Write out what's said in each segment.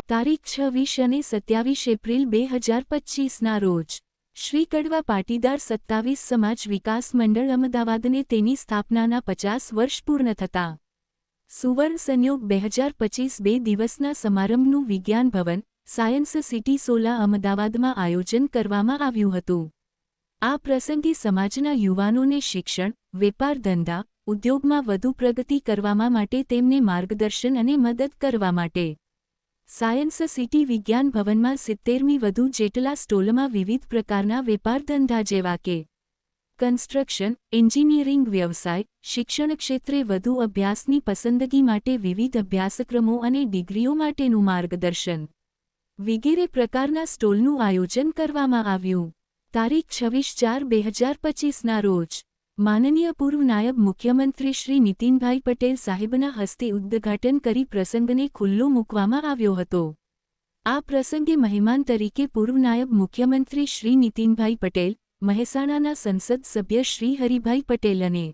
તારીખ 26 અને 27 એપ્રિલ 2025ના રોજ શ્રી કડવા પાટીદાર 27 સમાજ વિકાસ મંડળ અમદાવાદને તેની સ્થાપનાના 50 વર્ષ પૂર્ણ થતાં સુવર્ણ સંયોગ 2025 બે દિવસના સમારંભનું વિજ્ઞાન ભવન સાયન્સ સિટી સોલા અમદાવાદમાં આયોજન કરવામાં આવ્યું હતું। આ પ્રસંગે સમાજના યુવાનોને શિક્ષણ, વેપાર ધંધા, ઉદ્યોગમાં વધુ પ્રગતિ કરવામાં માટે તેમને માર્ગદર્શન અને મદદ કરવા માટે સાયન્સ સિટી વિજ્ઞાન ભવનમાં 70મી વધુ જેટલા સ્ટોલમાં વિવિધ પ્રકારના વેપાર ધંધા જેવા કે કન્સ્ટ્રક્શન, એન્જિનિયરિંગ વ્યવસાય, શિક્ષણ ક્ષેત્રે વધુ અભ્યાસની પસંદગી માટે વિવિધ અભ્યાસક્રમો અને ડિગ્રીઓ માટેનું માર્ગદર્શન વગેરે પ્રકારના સ્ટોલનું આયોજન કરવામાં આવ્યું। તારીખ 26/4/2025ના રોજ માનનીય પૂર્વ નાયબ મુખ્યમંત્રી શ્રી નીતિનભાઈ પટેલ સાહેબના હસ્તે ઉદ્ઘાટન કરી પ્રસંગને ખુલ્લો મૂકવામાં આવ્યો હતો। આ પ્રસંગે મહેમાન તરીકે પૂર્વ નાયબ મુખ્યમંત્રી શ્રી નીતિનભાઈ પટેલ, મહેસાણાના સંસદ સભ્ય શ્રી હરિભાઈ પટેલ અને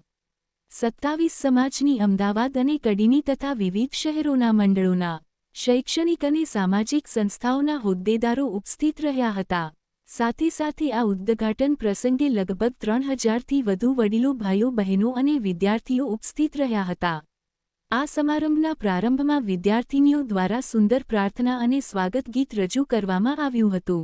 27 સમાજની અમદાવાદ અને કડીની તથા વિવિધ શહેરોના મંડળોના શૈક્ષણિક અને સામાજિક સંસ્થાઓના હોદ્દેદારો ઉપસ્થિત રહ્યા હતા। સાથે સાથે આ ઉદ્ઘાટન પ્રસંગે લગભગ 3000થી વધુ વડીલો, ભાઈઓ, બહેનો અને વિદ્યાર્થીઓ ઉપસ્થિત રહ્યા હતા। આ સમારંભના પ્રારંભમાં વિદ્યાર્થીનીઓ દ્વારા સુંદર પ્રાર્થના અને સ્વાગત ગીત રજૂ કરવામાં આવ્યું હતું।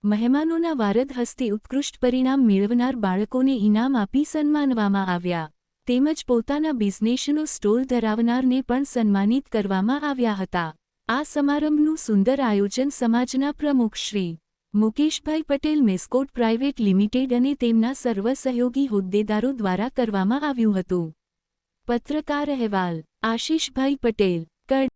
મહેમાનોના વારદ હસ્તે ઉત્કૃષ્ટ પરિણામ મેળવનાર બાળકોને ઇનામ આપી સન્માનવામાં આવ્યા તેમજ પોતાના બિઝનેસનો સ્ટોલ ધરાવનારને પણ સન્માનિત કરવામાં આવ્યા હતા। આ સમારંભનું સુંદર આયોજન સમાજના પ્રમુખ શ્રી મુકેશભાઈ પટેલ મેસ્કોટ પ્રાઇવેટ લિમિટેડ અને તેમના સર્વ સહયોગી હોદ્દેદારો દ્વારા કરવામાં આવ્યું હતું। પત્રકાર અહેવાલ આશીષભાઈ પટેલ, કડ।